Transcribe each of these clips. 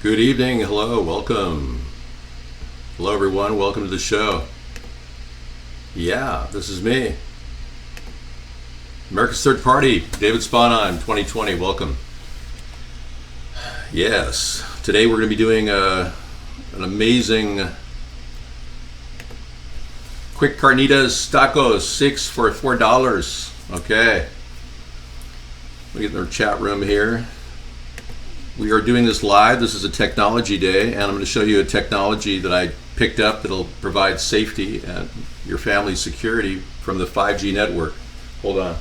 Good evening, hello, welcome. Hello everyone, welcome to the show. Yeah, this is me. America's Third Party, David Spanheim, 2020, welcome. Yes, today we're going to be doing an amazing quick Carnitas tacos, 6 for $4. Okay. Let me get in our chat room here. We are doing this live. This is a technology day, and I'm going to show you a technology that I picked up that'll provide safety and your family's security from the 5G network. Hold on.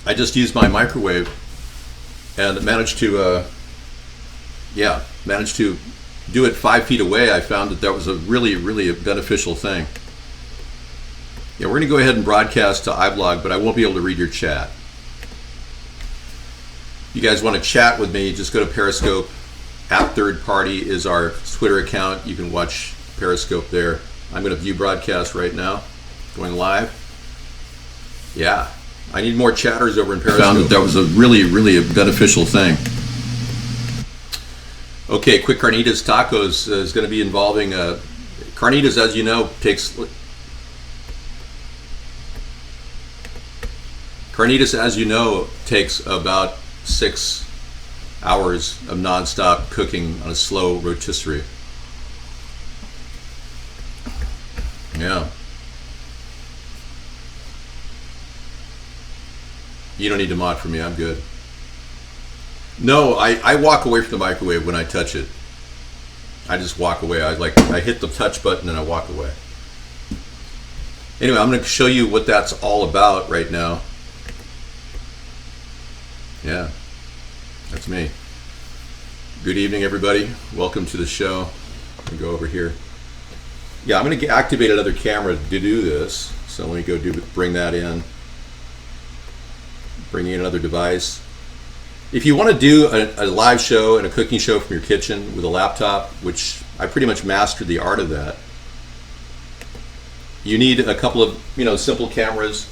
I just used my microwave and managed to do it 5 feet away. I found that was a really beneficial thing. Yeah, we're going to go ahead and broadcast to iBlog, but I won't be able to read your chat. If you guys want to chat with me, just go to Periscope. @Third Party is our Twitter account. You can watch Periscope there. I'm going to view broadcast right now, going live. Yeah, I need more chatters over in Periscope. Found that was a really beneficial thing. Okay, quick Carnitas tacos is going to be involving Carnitas, as you know, takes about 6 hours of non-stop cooking on a slow rotisserie. Yeah. You don't need to mod for me, I'm good. No, I walk away from the microwave when I touch it. I just walk away. I hit the touch button and I walk away. Anyway, I'm going to show you what that's all about right now. Yeah, that's me. Good evening, everybody. Welcome to the show. Let me go over here. Yeah, I'm going to activate another camera to do this. So let me go bring that in. Bring in another device. If you want to do a live show and a cooking show from your kitchen with a laptop, which I pretty much mastered the art of that, you need a couple of simple cameras.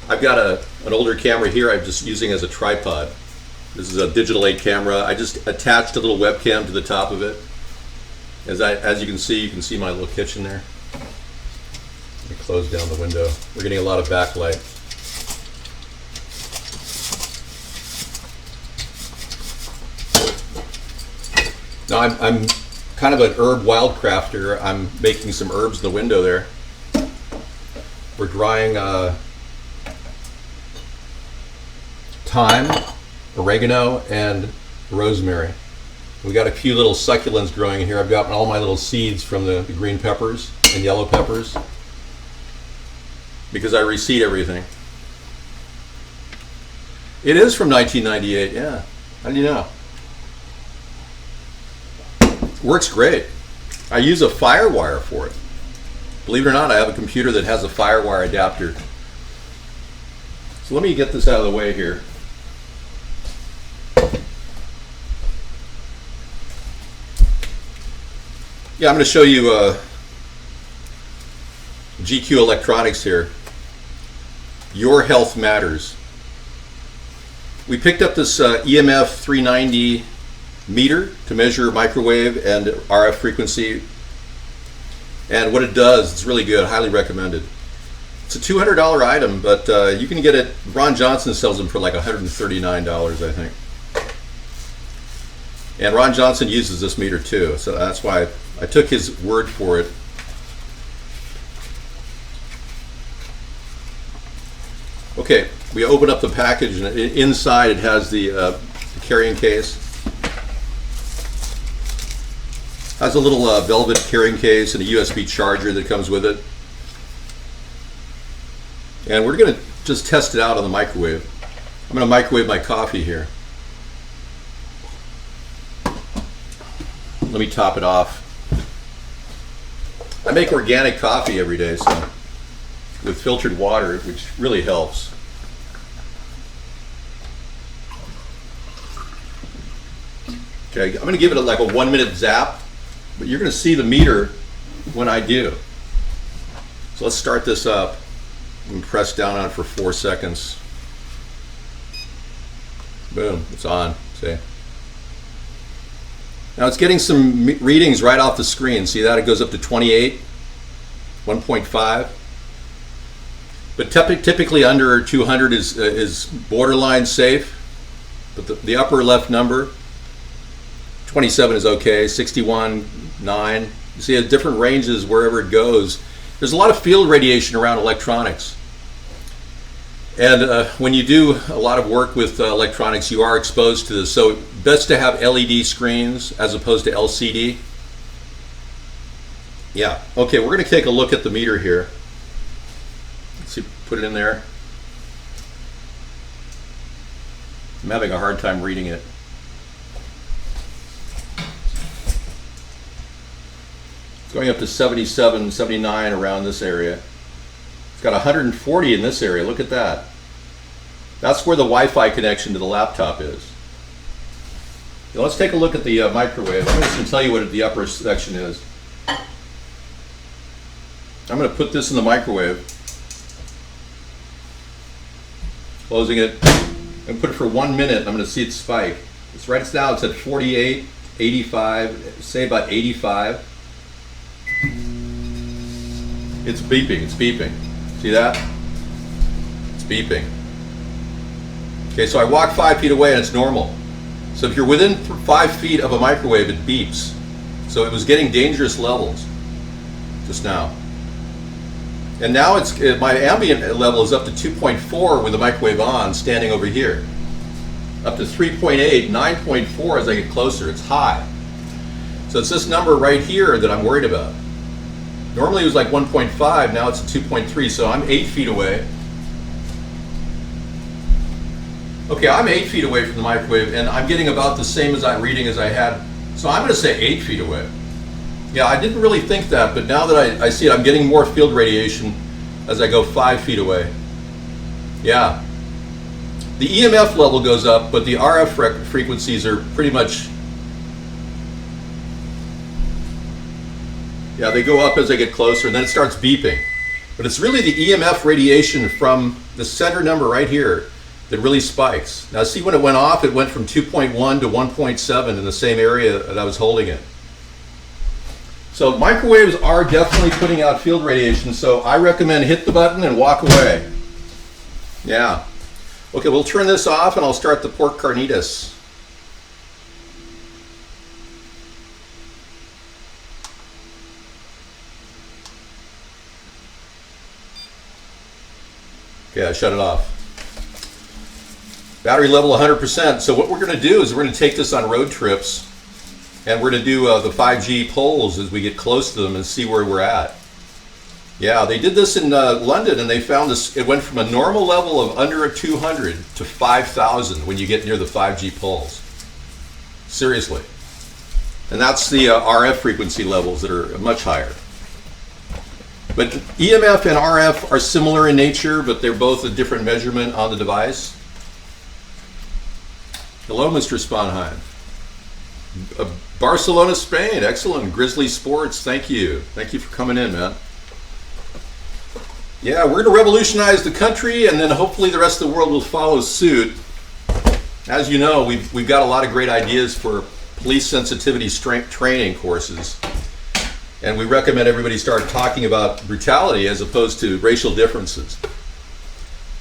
I've got an older camera here I'm just using as a tripod. This is a digital 8 camera. I just attached a little webcam to the top of it. As you can see my little kitchen there. Let me close down the window. We're getting a lot of backlight. Now I'm kind of an herb wildcrafter. I'm making some herbs in the window there. We're drying thyme, oregano, and rosemary. We got a few little succulents growing in here. I've got all my little seeds from the green peppers and yellow peppers because I reseed everything. It is from 1998, yeah. How do you know? Works great. I use a FireWire for it. Believe it or not, I have a computer that has a FireWire adapter. So let me get this out of the way here. Yeah, I'm going to show you GQ Electronics here. Your health matters. We picked up this EMF 390 meter to measure microwave and RF frequency. And what it does, it's really good, highly recommended. It's a $200 item, but you can get it, Ron Johnson sells them for like $139, I think. And Ron Johnson uses this meter too, so that's why I took his word for it. Okay, we open up the package, and inside it has the carrying case. Has a little velvet carrying case and a USB charger that comes with it. And we're going to just test it out on the microwave. I'm going to microwave my coffee here. Let me top it off. I make organic coffee every day, so with filtered water, which really helps. Okay, I'm going to give it like a 1 minute zap, but you're going to see the meter when I do. So let's start this up and press down on it for 4 seconds. Boom, it's on. See? Now it's getting some readings right off the screen. See that? It goes up to 28, 1.5. But typically under 200 is borderline safe. But the upper left number, 27 is okay, 61, 9. You see, at different ranges wherever it goes. There's a lot of field radiation around electronics. And when you do a lot of work with electronics, you are exposed to this. So best to have LED screens as opposed to LCD. Yeah, okay, we're going to take a look at the meter here. Let's see, put it in there. I'm having a hard time reading it. It's going up to 77, 79 around this area. It's got 140 in this area. Look at that. That's where the Wi-Fi connection to the laptop is. Now let's take a look at the microwave. I'm just going to tell you what the upper section is. I'm going to put this in the microwave. Closing it. I'm going to put it for 1 minute. I'm going to see it spike. It's right now. It's at 48, 85, say about 85. It's beeping. It's beeping. See that? It's beeping. Okay, so I walk 5 feet away and it's normal. So if you're within 5 feet of a microwave, it beeps. So it was getting dangerous levels just now. And now my ambient level is up to 2.4 with the microwave on, standing over here. Up to 3.8, 9.4 as I get closer. It's high. So it's this number right here that I'm worried about. Normally it was like 1.5, now it's at 2.3, so I'm 8 feet away. Okay, I'm 8 feet away from the microwave, and I'm getting about the same reading as I had. So I'm going to say 8 feet away. Yeah, I didn't really think that, but now that I see it, I'm getting more field radiation as I go 5 feet away. Yeah. The EMF level goes up, but the RF frequencies are pretty much, yeah, they go up as I get closer, and then it starts beeping. But it's really the EMF radiation from the center number right here that really spikes. Now see, when it went off, it went from 2.1 to 1.7 in the same area that I was holding it. So microwaves are definitely putting out field radiation, so I recommend hit the button and walk away. Yeah. Okay, we'll turn this off and I'll start the pork carnitas. Okay, I shut it off. Battery level 100%. So what we're going to do is we're going to take this on road trips, and we're going to do the 5G poles as we get close to them and see where we're at. Yeah, they did this in London, and they found this. It went from a normal level of under a 200 to 5,000 when you get near the 5G poles. Seriously. And that's the RF frequency levels that are much higher. But EMF and RF are similar in nature, but they're both a different measurement on the device. Hello, Mr. Sponheim. Barcelona, Spain. Excellent. Grizzly Sports. Thank you. Thank you for coming in, man. Yeah, we're going to revolutionize the country, and then hopefully the rest of the world will follow suit. As you know, we've got a lot of great ideas for police sensitivity strength training courses. And we recommend everybody start talking about brutality as opposed to racial differences.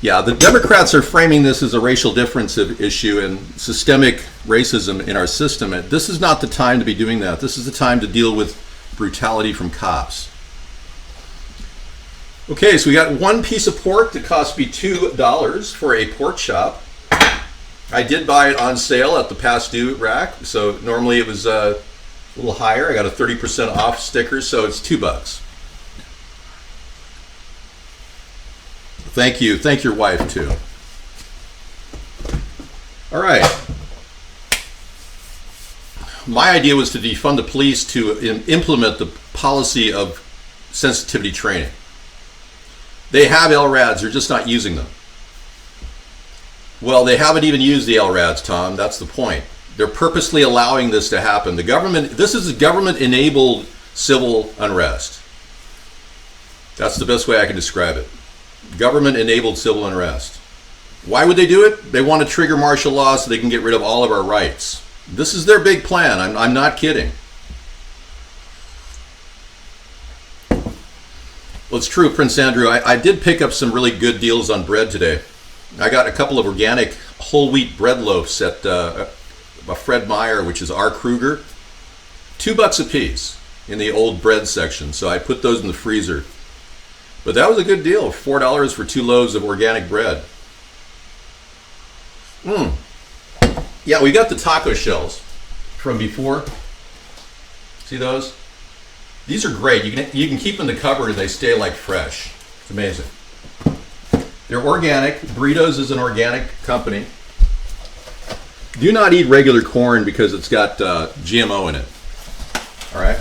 Yeah, the Democrats are framing this as a racial difference issue and systemic racism in our system. And this is not the time to be doing that. This is the time to deal with brutality from cops. Okay, so we got one piece of pork that cost me $2 for a pork chop. I did buy it on sale at the past due rack, so normally it was a little higher. I got a 30% off sticker, so it's $2. Thank you. Thank your wife, too. All right. My idea was to defund the police to implement the policy of sensitivity training. They have LRADs, they're just not using them. Well, they haven't even used the LRADs, Tom. That's the point. They're purposely allowing this to happen. The government, this is a government-enabled civil unrest. That's the best way I can describe it. Government-enabled civil unrest. Why would they do it? They want to trigger martial law so they can get rid of all of our rights. This is their big plan. I'm not kidding. Well, it's true, Prince Andrew. I did pick up some really good deals on bread today. I got a couple of organic whole wheat bread loaves at a Fred Meyer, which is R. Kruger. $2 a piece in the old bread section. So I put those in the freezer. But that was a good deal. $4 for 2 loaves of organic bread. Yeah, we got the taco shells from before. See those? These are great. You can keep them in the cupboard and they stay like fresh. It's amazing. They're organic. Burritos is an organic company. Do not eat regular corn because it's got GMO in it. All right.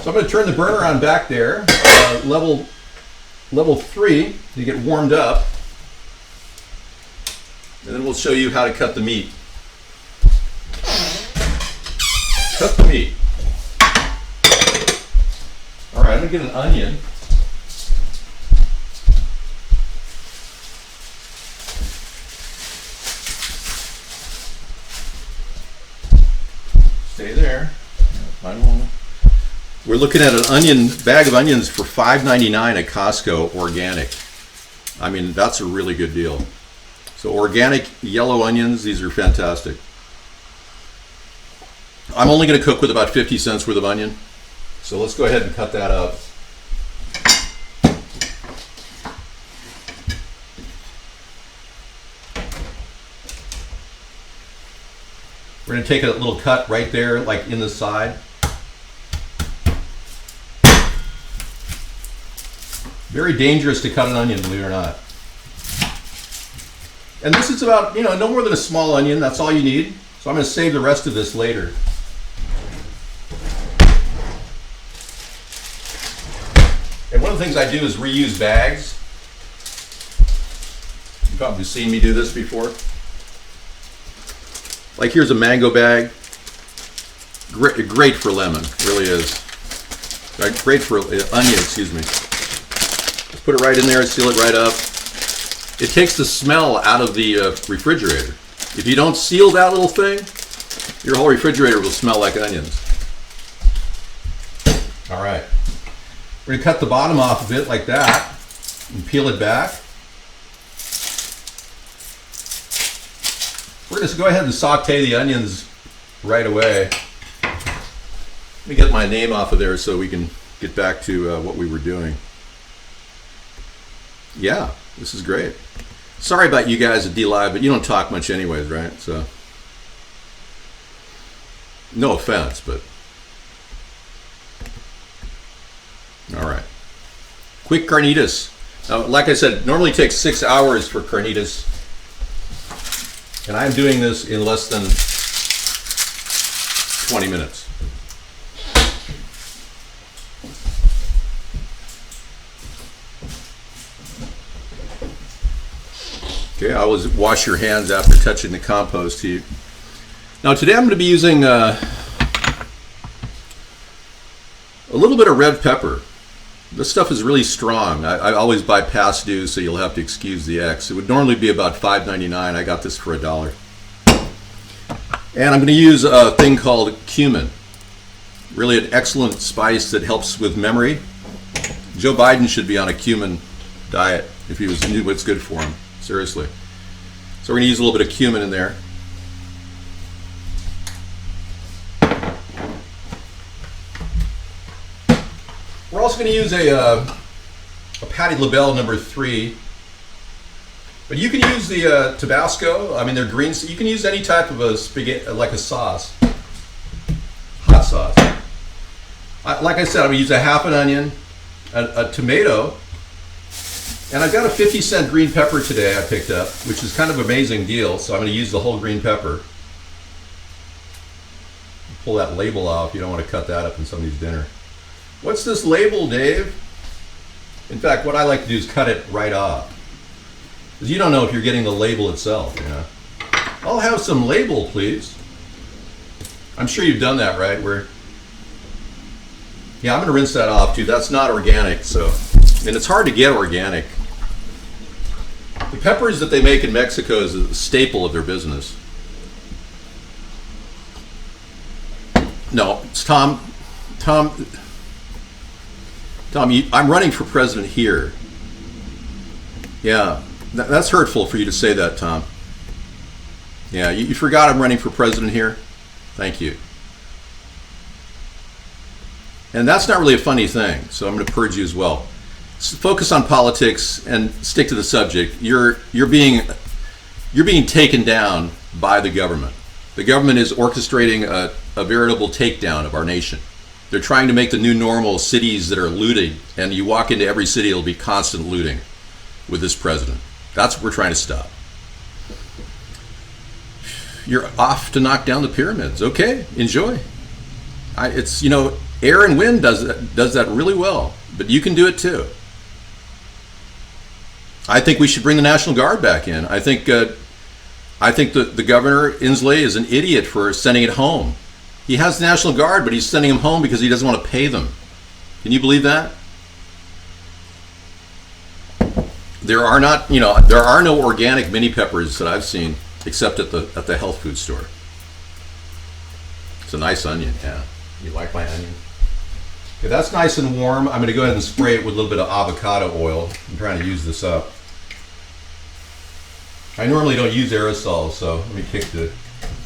So I'm going to turn the burner on back there, level 3, to get warmed up. And then we'll show you how to cut the meat. Cut the meat. All right, I'm going to get an onion. Stay there. We're looking at an bag of onions for $5.99 at Costco, organic. I mean, that's a really good deal. So organic yellow onions, these are fantastic. I'm only going to cook with about 50 cents worth of onion. So let's go ahead and cut that up. We're going to take a little cut right there, like in the side. Very dangerous to cut an onion, believe it or not. And this is about, no more than a small onion. That's all you need. So I'm going to save the rest of this later. And one of the things I do is reuse bags. You've probably seen me do this before. Like here's a mango bag. Great for lemon, really is. Great for onion, excuse me. Just put it right in there, seal it right up. It takes the smell out of the refrigerator. If you don't seal that little thing, your whole refrigerator will smell like onions. All right. We're gonna cut the bottom off of it like that and peel it back. We're gonna go ahead and saute the onions right away. Let me get my name off of there so we can get back to what we were doing. Yeah, this is great. Sorry about you guys at D-Live, but you don't talk much anyways, right? So, no offense, but all right. Quick carnitas. Now, like I said, it normally takes 6 hours for carnitas, and I'm doing this in less than 20 minutes. Okay, I always wash your hands after touching the compost heap. Now today I'm going to be using a little bit of red pepper. This stuff is really strong. I always buy past due, so you'll have to excuse the X. It would normally be about $5.99. I got this for $1. And I'm going to use a thing called cumin. Really an excellent spice that helps with memory. Joe Biden should be on a cumin diet if he knew what's good for him. Seriously. So we're going to use a little bit of cumin in there. We're also going to use a Patty LaBelle number 3. But you can use the Tabasco. I mean, they're greens. You can use any type of a spaghetti, like a sauce. Hot sauce. Like I said, I'm going to use a half an onion, a tomato, and I've got a 50-cent green pepper today I picked up, which is kind of an amazing deal, so I'm going to use the whole green pepper. Pull that label off. You don't want to cut that up in somebody's dinner. What's this label, Dave? In fact, what I like to do is cut it right off. Because you don't know if you're getting the label itself, you know. I'll have some label, please. I'm sure you've done that, right? Yeah, I'm going to rinse that off, too. That's not organic, so... And it's hard to get organic. The peppers that they make in Mexico is a staple of their business. No, it's Tom, I'm running for president here. Yeah, that's hurtful for you to say that, Tom. Yeah, you forgot I'm running for president here? Thank you. And that's not really a funny thing, so I'm going to purge you as well. Focus on politics and stick to the subject. You're being taken down by the government. The government is orchestrating a veritable takedown of our nation. They're trying to make the new normal cities that are looting, and you walk into every city, it'll be constant looting with this president. That's what we're trying to stop. You're off to knock down the pyramids. Okay, enjoy. It's air and wind does that really well, but you can do it too. I think we should bring the National Guard back in. I think the governor, Inslee, is an idiot for sending it home. He has the National Guard, but he's sending them home because he doesn't want to pay them. Can you believe that? There are no organic mini peppers that I've seen except at the health food store. It's a nice onion, yeah. You like my onion? Okay, that's nice and warm. I'm going to go ahead and spray it with a little bit of avocado oil. I'm trying to use this up. I normally don't use aerosols, so let me kick the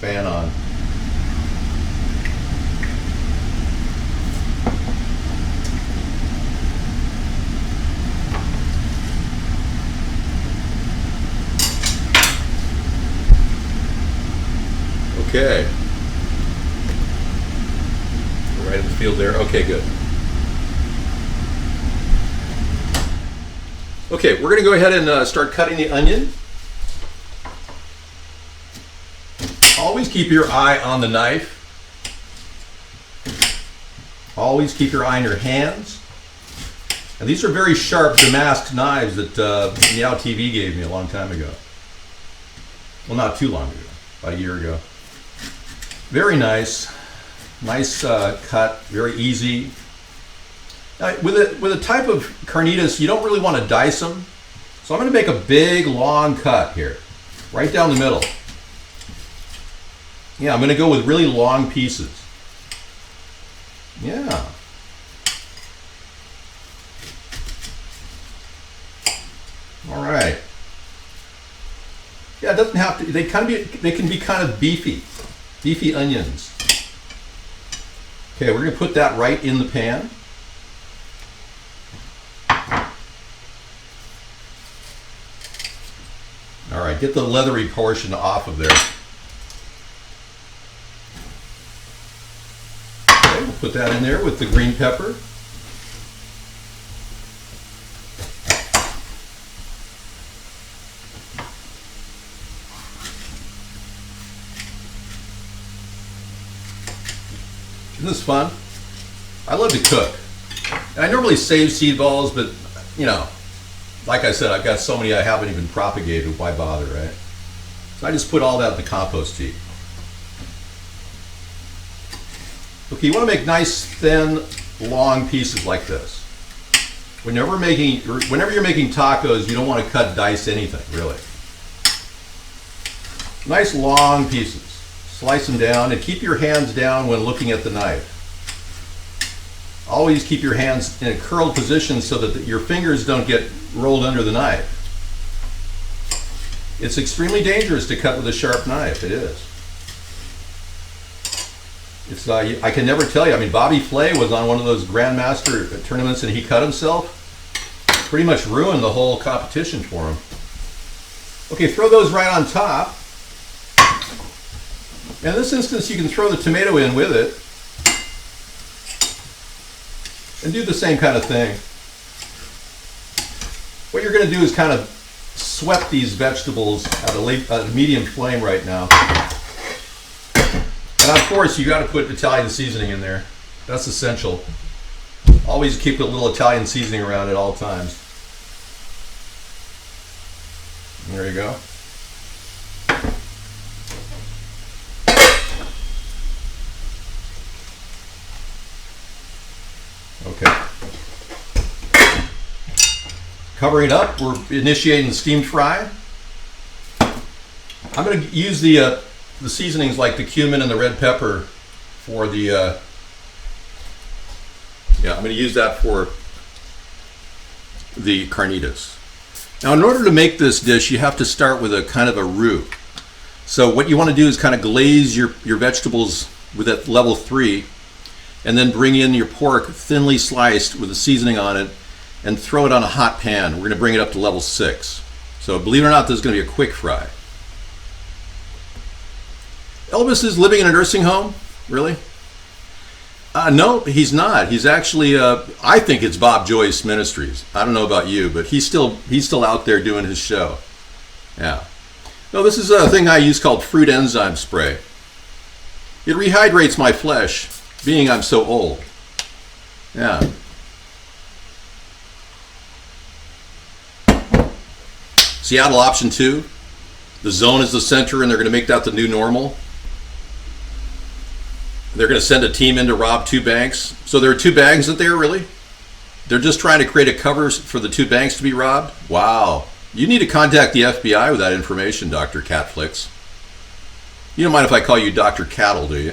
fan on. Okay. Right in the field there. Okay, good. Okay, we're going to go ahead and start cutting the onion. Always keep your eye on the knife. Always keep your eye on your hands. And these are very sharp damask knives that Meow TV gave me a long time ago. Well, not too long ago, about a year ago. Very nice. Nice cut, very easy. Now, with a type of Carnitas, you don't really want to dice them. So I'm going to make a big, long cut here, right down the middle. Yeah, I'm going to go with really long pieces. Yeah. All right. Yeah, it doesn't have to. They can be kind of beefy onions. Okay, we're going to put that right in the pan. All right, get the leathery portion off of there. Okay, we'll put that in there with the green pepper. Isn't this fun? I love to cook. And I normally save seed balls, but like I said, I've got so many I haven't even propagated. Why bother, right? So I just put all that in the compost heap. Okay, you want to make nice, thin, long pieces like this. Whenever you're making tacos, you don't want to cut dice anything, really. Nice long pieces. Slice them down and keep your hands down when looking at the knife. Always keep your hands in a curled position so that your fingers don't get rolled under the knife. It's extremely dangerous to cut with a sharp knife. It is. It's I can never tell you. I mean, Bobby Flay was on one of those Grandmaster tournaments and he cut himself. Pretty much ruined the whole competition for him. Okay, throw those right on top. In this instance, you can throw the tomato in with it and do the same kind of thing. What you're going to do is kind of sweat these vegetables at a medium flame right now. And of course, you got to put Italian seasoning in there. That's essential. Always keep a little Italian seasoning around at all times. There you go. Okay. Covering it up, we're initiating the steamed fry. I'm going to use the seasonings like the cumin and the red pepper for the, I'm going to use that for the carnitas. Now, in order to make this dish, you have to start with a kind of a roux. So what you want to do is kind of glaze your vegetables with that level 3, and then bring in your pork thinly sliced with the seasoning on it, and throw it on a hot pan. We're going to bring it up to level 6. So believe it or not, this is going to be a quick fry. Elvis is living in a nursing home? Really? No, he's not. He's actually, I think it's Bob Joyce Ministries. I don't know about you, but he's still out there doing his show. Yeah. No, this is a thing I use called fruit enzyme spray. It rehydrates my flesh, being I'm so old. Yeah. Seattle option 2. The zone is the center, and they're going to make that the new normal. They're going to send a team in to rob 2 banks. So there are 2 banks out there, really? They're just trying to create a cover for the 2 banks to be robbed? Wow. You need to contact the FBI with that information, Dr. Catflix. You don't mind if I call you Dr. Cattle, do you?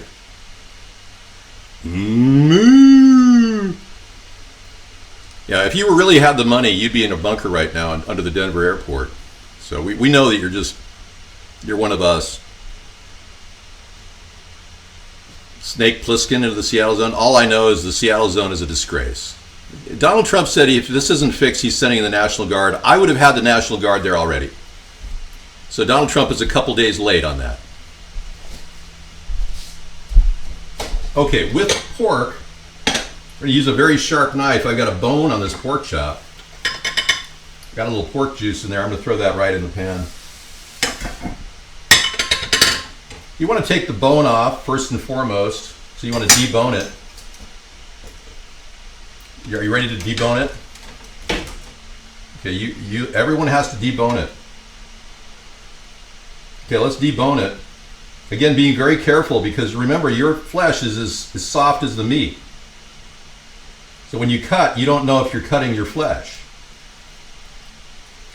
Moo. Yeah, if you really had the money, you'd be in a bunker right now under the Denver airport. So we know that you're one of us. Snake Plissken into the Seattle zone. All I know is the Seattle zone is a disgrace. Donald Trump said if this isn't fixed, he's sending in the National Guard. I would have had the National Guard there already. So Donald Trump is a couple days late on that. Okay, with pork, I'm going to use a very sharp knife. I've got a bone on this pork chop. Got a little pork juice in there. I'm going to throw that right in the pan. You want to take the bone off first and foremost. So you want to debone it. Are you ready to debone it? Okay, everyone has to debone it. Okay, let's debone it. Again, being very careful, because remember, your flesh is as soft as the meat. So when you cut, you don't know if you're cutting your flesh.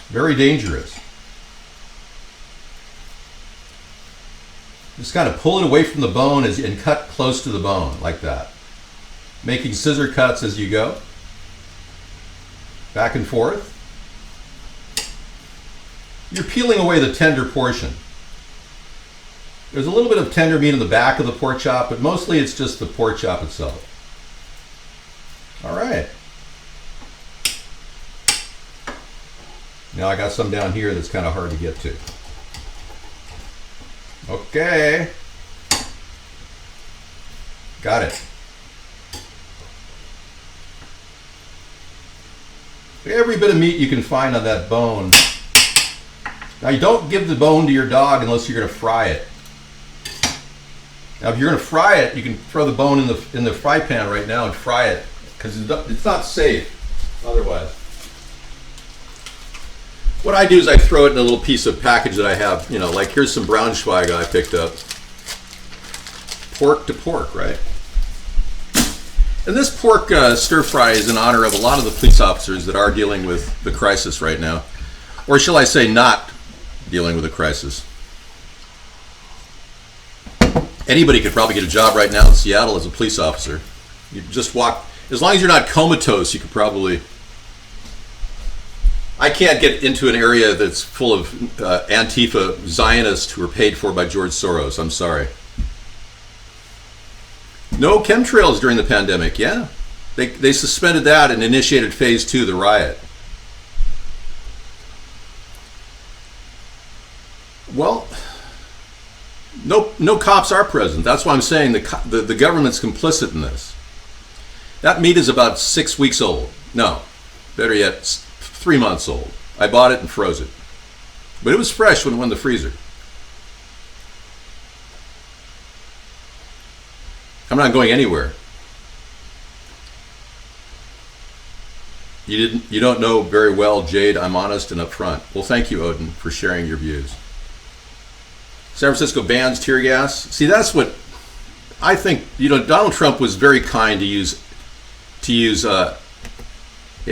Very dangerous. Just kind of pull it away from the bone and cut close to the bone, like that. Making scissor cuts as you go. Back and forth. You're peeling away the tender portion. There's a little bit of tender meat in the back of the pork chop, but mostly it's just the pork chop itself. All right. Now I got some down here that's kind of hard to get to. Okay. Got it. Every bit of meat you can find on that bone. Now you don't give the bone to your dog unless you're going to fry it. Now if you're going to fry it, you can throw the bone in the fry pan right now and fry it, because it's not safe otherwise. What I do is I throw it in a little piece of package that I have, like here's some Braunschweig I picked up. Pork to pork, right? And this pork stir fry is in honor of a lot of the police officers that are dealing with the crisis right now. Or shall I say not dealing with a crisis. Anybody could probably get a job right now in Seattle as a police officer. You just walk, as long as you're not comatose, you could probably... I can't get into an area that's full of Antifa Zionists who are paid for by George Soros. I'm sorry. No chemtrails during the pandemic. Yeah. They suspended that and initiated phase 2, the riot. Well, no cops are present. That's why I'm saying the government's complicit in this. That meat is about 6 weeks old. No, better yet, 3 months old. I bought it and froze it. But it was fresh when it went in the freezer. I'm not going anywhere. You don't know very well, Jade. I'm honest and upfront. Well, thank you, Odin, for sharing your views. San Francisco bans tear gas. See, that's what I think. Donald Trump was very kind to use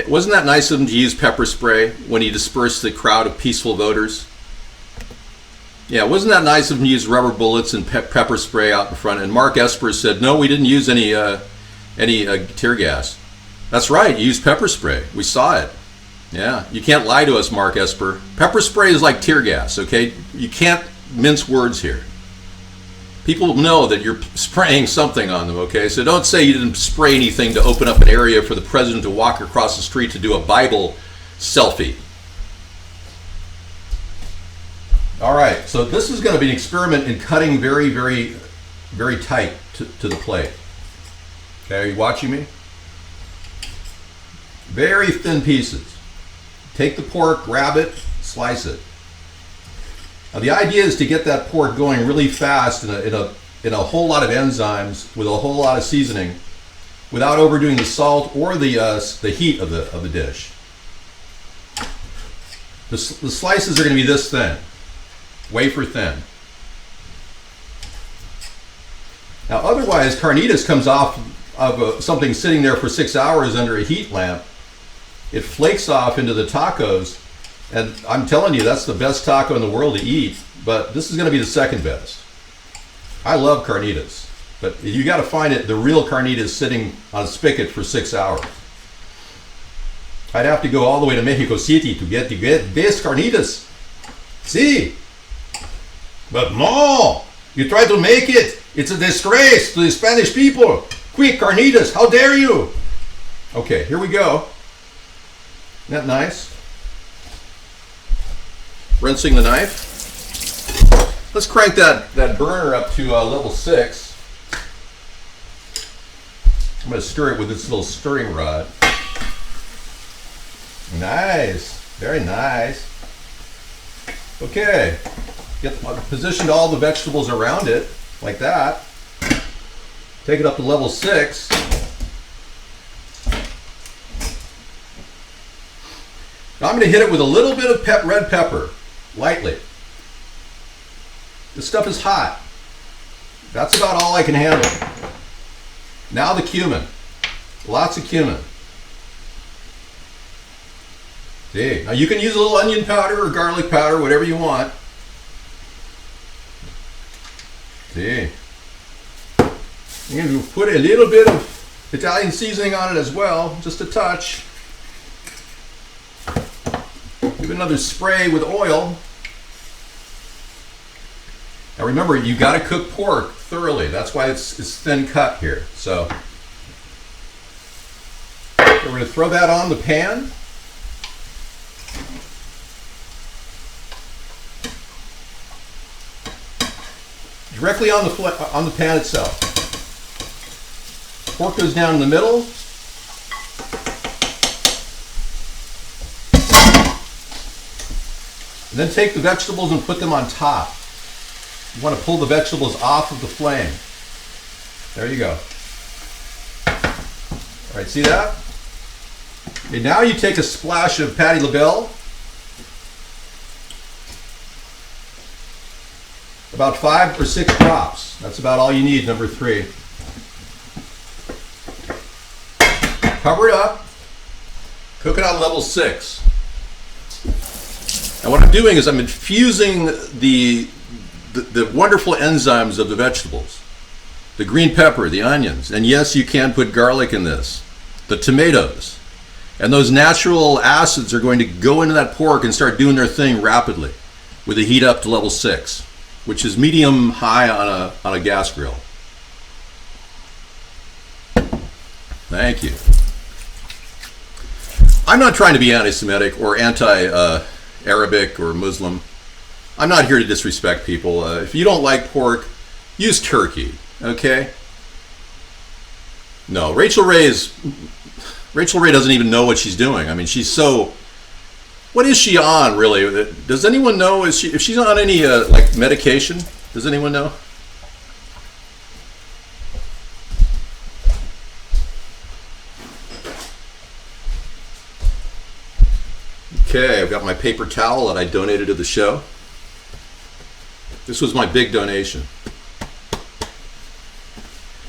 Wasn't that nice of him to use pepper spray when he dispersed the crowd of peaceful voters? Yeah, wasn't that nice of him to use rubber bullets and pepper spray out in front? And Mark Esper said, no, we didn't use any tear gas. That's right, you used pepper spray. We saw it. Yeah, you can't lie to us, Mark Esper. Pepper spray is like tear gas, okay? You can't mince words here. People know that you're spraying something on them, okay? So don't say you didn't spray anything to open up an area for the president to walk across the street to do a Bible selfie. All right, so this is going to be an experiment in cutting very, very, very tight to the plate. Okay, are you watching me? Very thin pieces. Take the pork, grab it, slice it. Now the idea is to get that pork going really fast in a whole lot of enzymes with a whole lot of seasoning, without overdoing the salt or the heat of the dish. The slices are going to be this thin, wafer thin. Now otherwise, carnitas comes off of something sitting there for 6 hours under a heat lamp. It flakes off into the tacos. And I'm telling you, that's the best taco in the world to eat, but this is going to be the second best. I love carnitas, but you got to find it, the real carnitas sitting on a spigot for 6 hours. I'd have to go all the way to Mexico City to get this carnitas. See? But no, you try to make it. It's a disgrace to the Spanish people. Quick, carnitas, how dare you? Okay, here we go. Isn't that nice? Rinsing the knife. Let's crank that burner up to level 6. I'm going to stir it with this little stirring rod. Nice, very nice. Okay, positioned all the vegetables around it like that. Take it up to level 6. Now I'm going to hit it with a little bit of red pepper. Lightly. This stuff is hot. That's about all I can handle. Now the cumin. Lots of cumin. See, now you can use a little onion powder or garlic powder, whatever you want. See. You can put a little bit of Italian seasoning on it as well, just a touch. Give it another spray with oil. Now remember, you got to cook pork thoroughly. That's why it's thin cut here. So we're going to throw that on the pan. Directly on the pan itself. Pork goes down in the middle. And then take the vegetables and put them on top. You want to pull the vegetables off of the flame. There you go. All right, see that? Okay, now you take a splash of Patti LaBelle. About 5 or 6 drops. That's about all you need, number 3. Cover it up. Cook it on level 6. And what I'm doing is I'm infusing the wonderful enzymes of the vegetables. The green pepper, the onions, and yes, you can put garlic in this. The tomatoes. And those natural acids are going to go into that pork and start doing their thing rapidly with the heat up to level 6, which is medium-high on a gas grill. Thank you. I'm not trying to be anti-Semitic or anti-Arabic or Muslim. I'm not here to disrespect people. If you don't like pork, use turkey, okay? No, Rachel Ray doesn't even know what she's doing. I mean, she's so... What is she on, really? Does anyone know if she's on any like medication? Does anyone know? Okay, I've got my paper towel that I donated to the show. This was my big donation.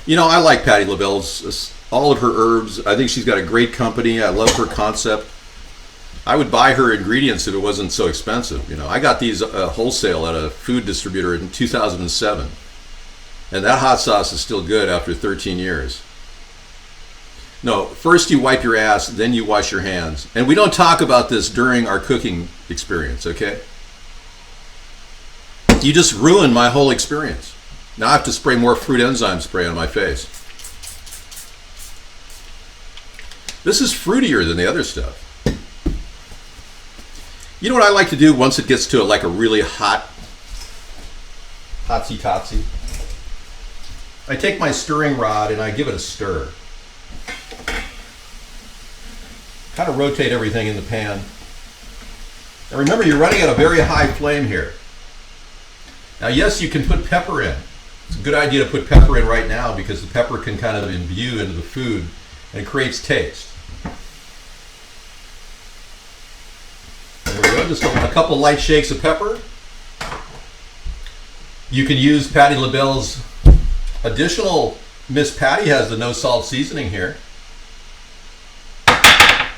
You know, I like Patti LaBelle's all of her herbs. I think she's got a great company. I love her concept. I would buy her ingredients if it wasn't so expensive. I got these wholesale at a food distributor in 2007. And that hot sauce is still good after 13 years. No, first you wipe your ass, then you wash your hands. And we don't talk about this during our cooking experience, okay? You just ruined my whole experience. Now I have to spray more fruit enzyme spray on my face. This is fruitier than the other stuff. You know what I like to do once it gets to like a really hotsy-totsy? I take my stirring rod and I give it a stir. Kind of rotate everything in the pan. And remember, you're running at a very high flame here. Now, yes, you can put pepper in. It's a good idea to put pepper in right now because the pepper can kind of imbue into the food and it creates taste. There we go, just a couple light shakes of pepper. You can use Patti LaBelle's additional, Miss Patty has the no salt seasoning here. I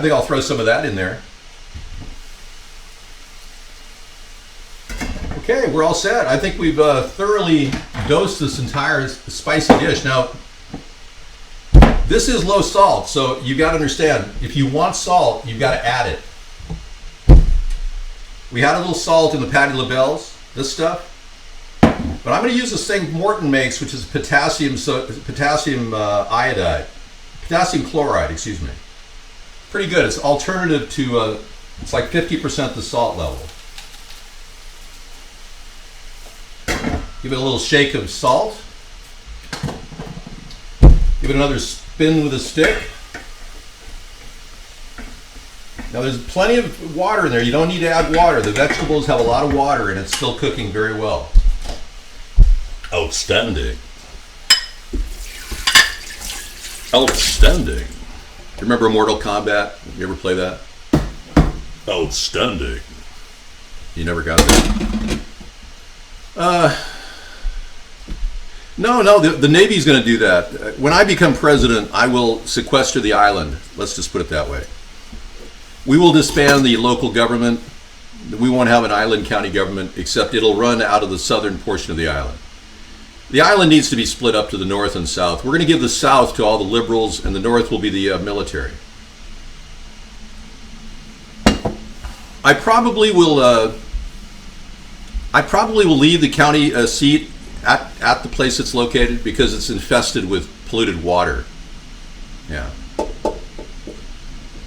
think I'll throw some of that in there. Okay, we're all set. I think we've thoroughly dosed this entire spicy dish. Now, this is low salt, so you got to understand, if you want salt, you've got to add it. We had a little salt in the Patti LaBelle's, this stuff. But I'm going to use this thing Morton makes, which is potassium chloride, excuse me. Pretty good. It's alternative to, it's like 50% the salt level. Give it a little shake of salt. Give it another spin with a stick. Now there's plenty of water in there. You don't need to add water. The vegetables have a lot of water and it's still cooking very well. Outstanding. Outstanding. Remember Mortal Kombat? You ever play that? Outstanding. You never got that? No, the Navy's going to do that. When I become president, I will sequester the island. Let's just put it that way. We will disband the local government. We won't have an island county government, except it'll run out of the southern portion of the island. The island needs to be split up to the north and south. We're going to give the south to all the liberals, and the north will be the military. I probably will leave the county seat at the place it's located because it's infested with polluted water. Yeah.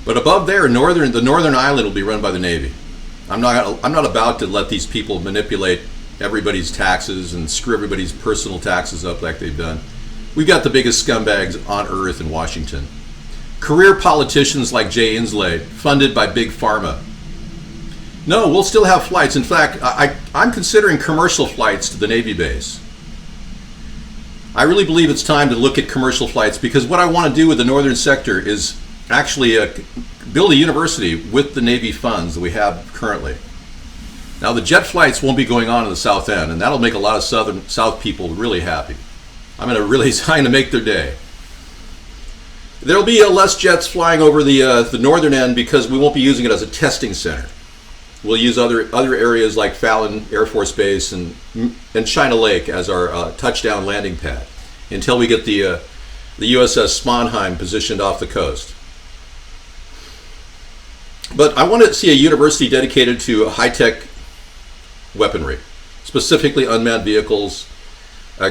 But above there, the northern island will be run by the Navy. I'm not about to let these people manipulate everybody's taxes and screw everybody's personal taxes up like they've done. We've got the biggest scumbags on earth in Washington. Career politicians like Jay Inslee, funded by Big Pharma. No, we'll still have flights. In fact, I'm considering commercial flights to the Navy base. I really believe it's time to look at commercial flights because what I want to do with the northern sector is actually build a university with the Navy funds that we have currently. Now the jet flights won't be going on in the south end, and that'll make a lot of south people really happy. I'm going to really trying to make their day. There'll be less jets flying over the northern end because we won't be using it as a testing center. We'll use other areas like Fallon Air Force Base and China Lake as our touchdown landing pad until we get the USS Sponheim positioned off the coast. But I want to see a university dedicated to high-tech weaponry, specifically unmanned vehicles,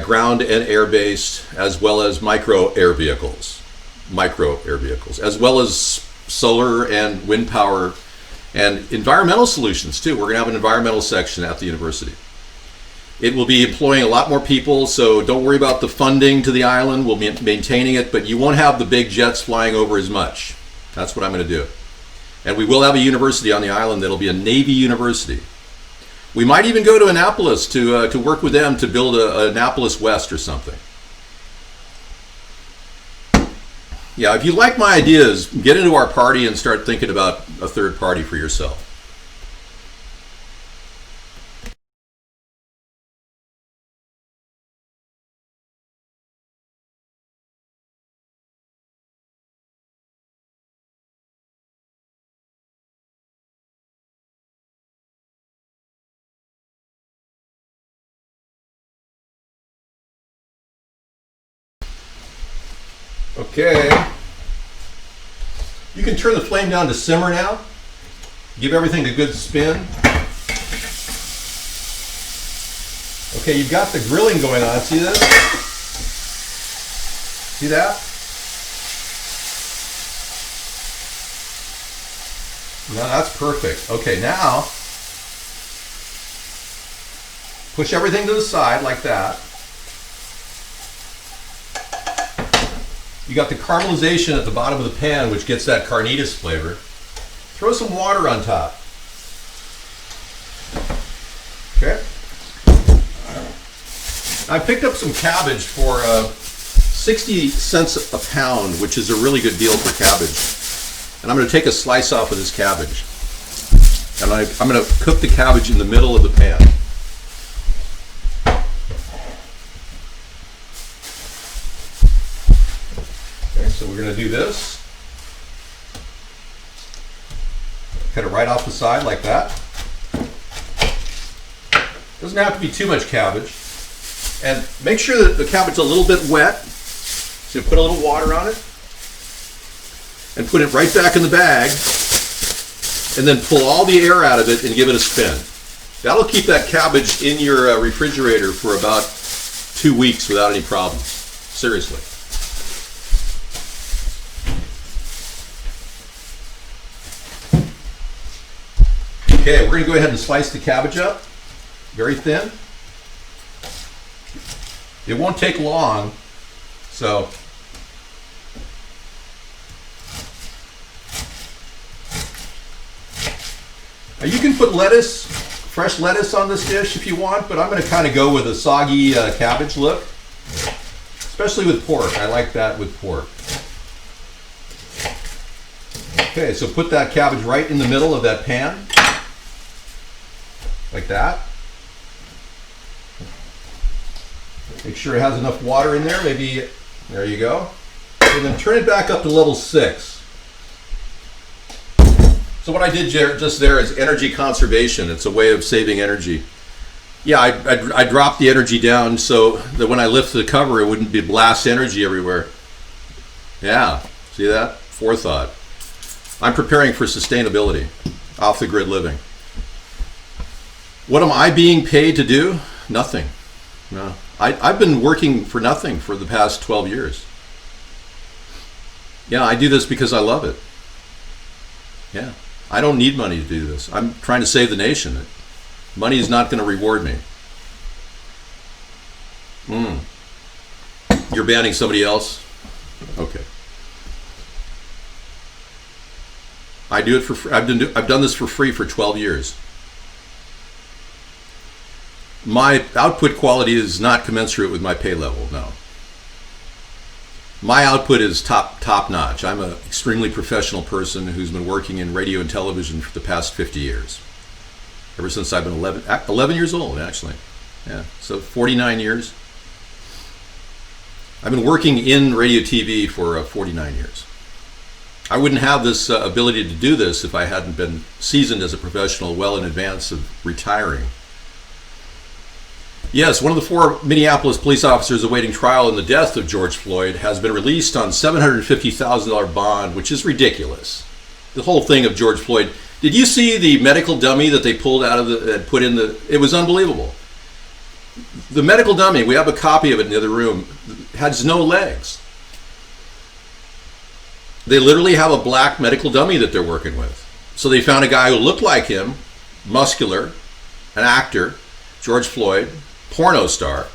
ground and air-based, as well as micro air vehicles, as well as solar and wind power and environmental solutions too. We're going to have an environmental section at the university. It will be employing a lot more people, so don't worry about the funding to the island. We'll be maintaining it, but you won't have the big jets flying over as much. That's what I'm going to do. And we will have a university on the island that'll be a Navy university. We might even go to Annapolis to work with them to build a Annapolis West or something. Yeah, if you like my ideas, get into our party and start thinking about a third party for yourself. Okay. You can turn the flame down to simmer now. Give everything a good spin. Okay, you've got the grilling going on. See this? See that? No, that's perfect. Okay, now push everything to the side like that. You got the caramelization at the bottom of the pan, which gets that Carnitas flavor. Throw some water on top. Okay. I picked up some cabbage for 60 cents a pound, which is a really good deal for cabbage. And I'm going to take a slice off of this cabbage. And I'm going to cook the cabbage in the middle of the pan. Okay, so we're going to do this. Cut it right off the side like that. Doesn't have to be too much cabbage. And make sure that the cabbage is a little bit wet. So put a little water on it. And put it right back in the bag. And then pull all the air out of it and give it a spin. That'll keep that cabbage in your refrigerator for about 2 weeks without any problems. Seriously. Okay, we're going to go ahead and slice the cabbage up. Very thin. It won't take long, so now you can put lettuce, fresh lettuce on this dish if you want, but I'm going to kind of go with a soggy cabbage look, especially with pork. I like that with pork. Okay, so put that cabbage right in the middle of that pan, like that. Make sure it has enough water in there, maybe, there you go. And then turn it back up to level 6. So what I did just there is energy conservation. It's a way of saving energy. Yeah, I dropped the energy down so that when I lift the cover, it wouldn't be blast energy everywhere. Yeah, see that? Forethought. I'm preparing for sustainability, off the grid living. What am I being paid to do? Nothing. No. I've been working for nothing for the past 12 years. Yeah, I do this because I love it. Yeah, I don't need money to do this. I'm trying to save the nation. Money is not going to reward me. You're banning somebody else? Okay. I do it for free. I've done this for free for 12 years. My output quality is not commensurate with my pay level, no. My output is top notch. I'm an extremely professional person who's been working in radio and television for the past 50 years. Ever since I've been 11 years old, actually. Yeah, so 49 years. I've been working in radio TV for 49 years. I wouldn't have this ability to do this if I hadn't been seasoned as a professional well in advance of retiring. Yes, one of the 4 Minneapolis police officers awaiting trial in the death of George Floyd has been released on $750,000 bond, which is ridiculous. The whole thing of George Floyd. Did you see the medical dummy that they pulled out of put in the? It was unbelievable. The medical dummy, we have a copy of it in the other room, has no legs. They literally have a black medical dummy that they're working with. So they found a guy who looked like him, muscular, an actor, George Floyd, porno star,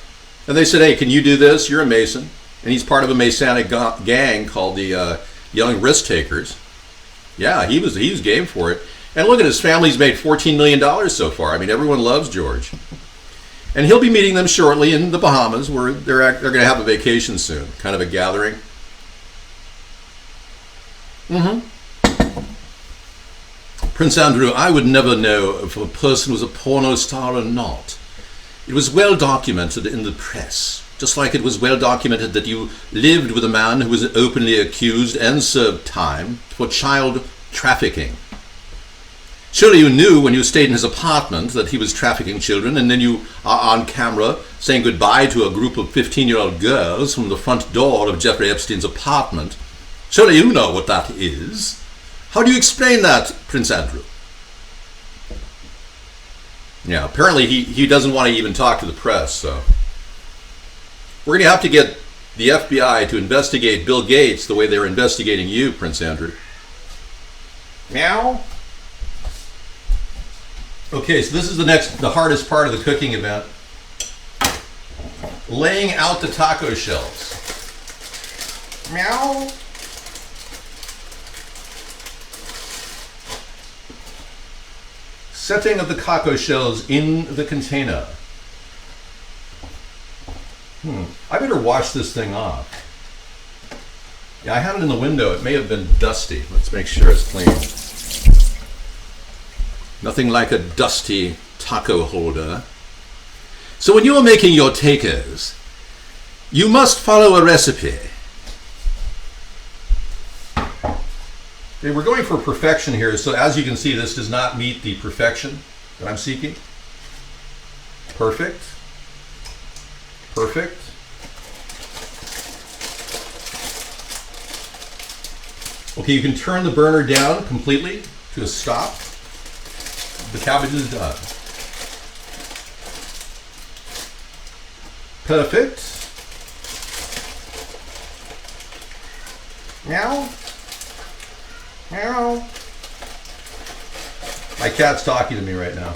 and they said, hey, can you do this? You're a Mason. And he's part of a Masonic gang called the Young Risk Takers. Yeah, he was game for it. And look at his family's made $14 million so far. I mean, everyone loves George. And he'll be meeting them shortly in the Bahamas, where they're going to have a vacation soon, kind of a gathering. Prince Andrew, I would never know if a person was a porno star or not. It was well documented in the press, just like it was well documented that you lived with a man who was openly accused and served time for child trafficking. Surely you knew when you stayed in his apartment that he was trafficking children, and then you are on camera saying goodbye to a group of 15-year-old girls from the front door of Jeffrey Epstein's apartment. Surely you know what that is. How do you explain that, Prince Andrew? Yeah, apparently he doesn't want to even talk to the press, so we're going to have to get the FBI to investigate Bill Gates the way they're investigating you, Prince Andrew. Meow. Okay, so this is the hardest part of the cooking event. Laying out the taco shells. Meow. Setting of the taco shells in the container. I better wash this thing off. Yeah, I had it in the window. It may have been dusty. Let's make sure it's clean. Nothing like a dusty taco holder. So when you are making your tacos, you must follow a recipe. Okay, we're going for perfection here. So as you can see, this does not meet the perfection that I'm seeking. Perfect. Perfect. Okay, you can turn the burner down completely to a stop. The cabbage is done. Perfect. Meow. Meow. My cat's talking to me right now.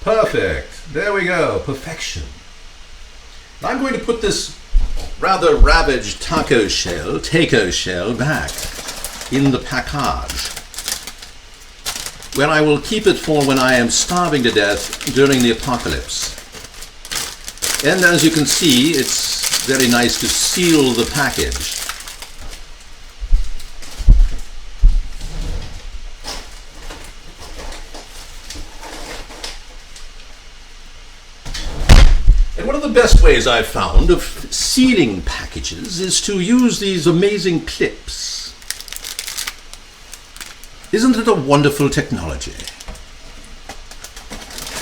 Perfect. There we go. Perfection. Now I'm going to put this rather ravaged taco shell back in the package, where I will keep it for when I am starving to death during the apocalypse. And as you can see, it's very nice to seal the package. And one of the best ways I've found of sealing packages is to use these amazing clips. Isn't it a wonderful technology?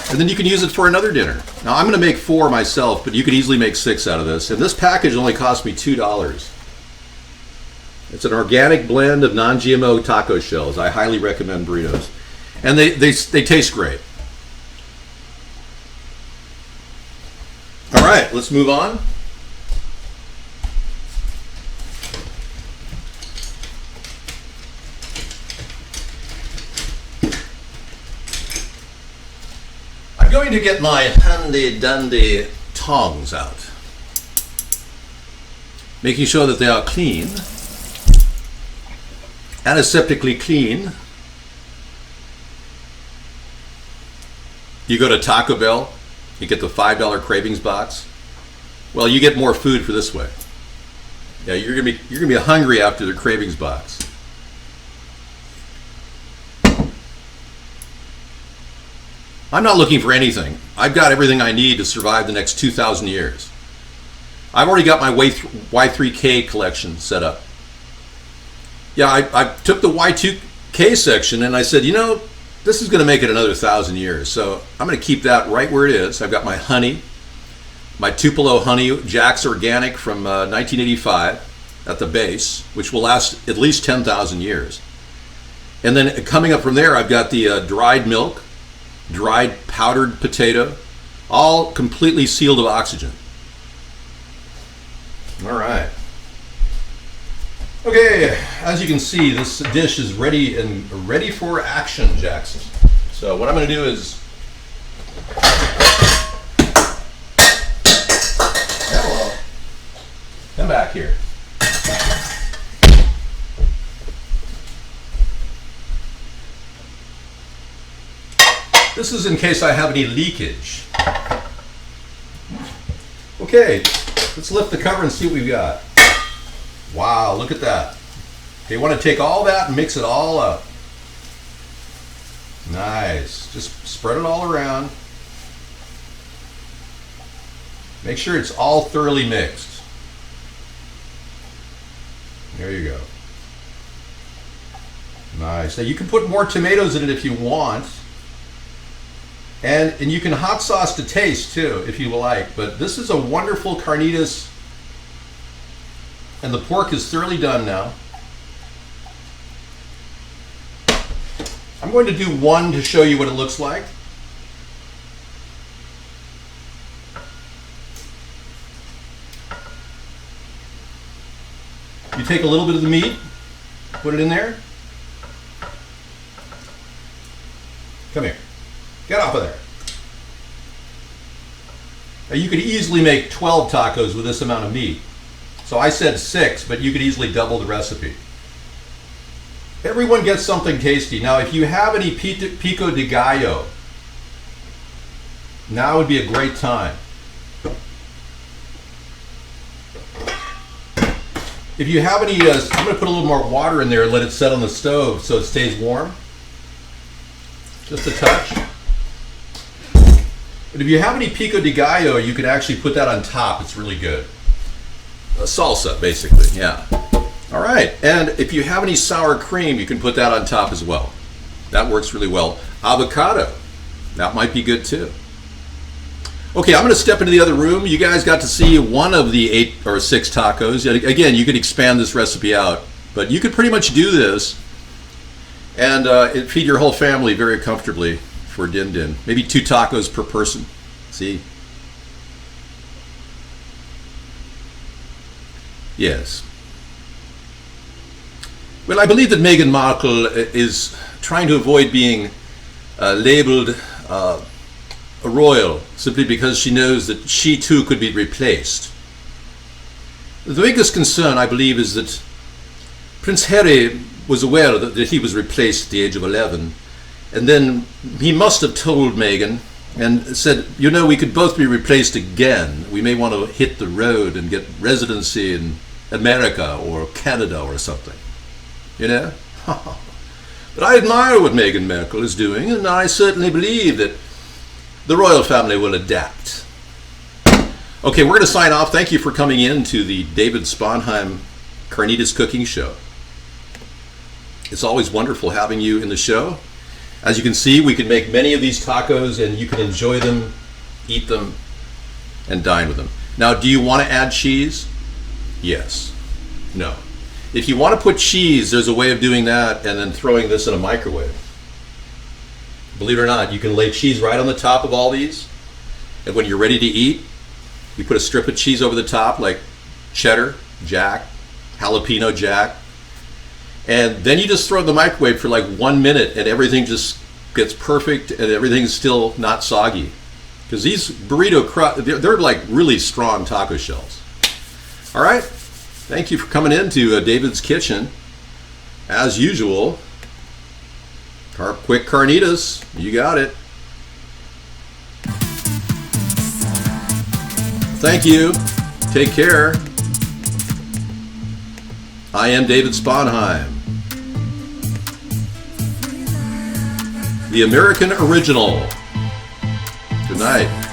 And then you can use it for another dinner. Now I'm going to make 4 myself, but you could easily make 6 out of this. And this package only cost me $2. It's an organic blend of non-GMO taco shells. I highly recommend burritos. And they taste great. All right, let's move on. I'm going to get my handy dandy tongs out, making sure that they are clean, antiseptically clean. You go to Taco Bell, you get the $5 cravings box. Well, you get more food for this way. Yeah, you're gonna be hungry after the cravings box. I'm not looking for anything. I've got everything I need to survive the next 2,000 years. I've already got my Y3K collection set up. Yeah, I took the Y2K section and I said, you know, this is going to make it another 1,000 years. So I'm going to keep that right where it is. I've got my honey, my Tupelo honey, Jack's Organic from 1985 at the base, which will last at least 10,000 years. And then coming up from there, I've got the dried milk, dried powdered potato, all completely sealed of oxygen. All right. Okay, as you can see, this dish is ready for action, Jackson. So what I'm going to do is, hello, come back here. This is in case I have any leakage. Okay, let's lift the cover and see what we've got. Wow, look at that. Okay, you want to take all that and mix it all up. Nice. Just spread it all around. Make sure it's all thoroughly mixed. There you go. Nice. Now you can put more tomatoes in it if you want. And you can hot sauce to taste too, if you like. But this is a wonderful carnitas. And the pork is thoroughly done now. I'm going to do one to show you what it looks like. You take a little bit of the meat, put it in there. Come here. Get off of there. Now you could easily make 12 tacos with this amount of meat. So I said 6, but you could easily double the recipe. Everyone gets something tasty. Now if you have any pico de gallo, now would be a great time. If you have any, I'm going to put a little more water in there and let it set on the stove so it stays warm. Just a touch. But if you have any pico de gallo, you could actually put that on top. It's really good. Salsa, basically, yeah. All right, and if you have any sour cream, you can put that on top as well. That works really well. Avocado, that might be good too. Okay, I'm going to step into the other room. You guys got to see one of the 8 or 6 tacos. Again, you could expand this recipe out, but you could pretty much do this and feed your whole family very comfortably for din din. Maybe 2 tacos per person. See? Yes. Well, I believe that Meghan Markle is trying to avoid being labeled a royal simply because she knows that she too could be replaced. The biggest concern, I believe, is that Prince Harry was aware that he was replaced at the age of 11, and then he must have told Meghan and said, you know, we could both be replaced again. We may want to hit the road and get residency in America or Canada or something, you know? But I admire what Meghan Markle is doing, and I certainly believe that the royal family will adapt. Okay, we're going to sign off. Thank you for coming in to the David Sponheim Carnitas Cooking Show. It's always wonderful having you in the show. As you can see, we can make many of these tacos and you can enjoy them, eat them, and dine with them. Now, do you want to add cheese? Yes. No. If you want to put cheese, there's a way of doing that and then throwing this in a microwave. Believe it or not, you can lay cheese right on the top of all these, and when you're ready to eat, you put a strip of cheese over the top, like cheddar, jack, jalapeno jack, and then you just throw it in the microwave for like 1 minute, and everything just gets perfect, and everything's still not soggy. Because these burrito they're like really strong taco shells. All right, thank you for coming into David's Kitchen. As usual, quick carnitas, you got it. Thank you. Take care. I am David Sponheim, the American original. Good night.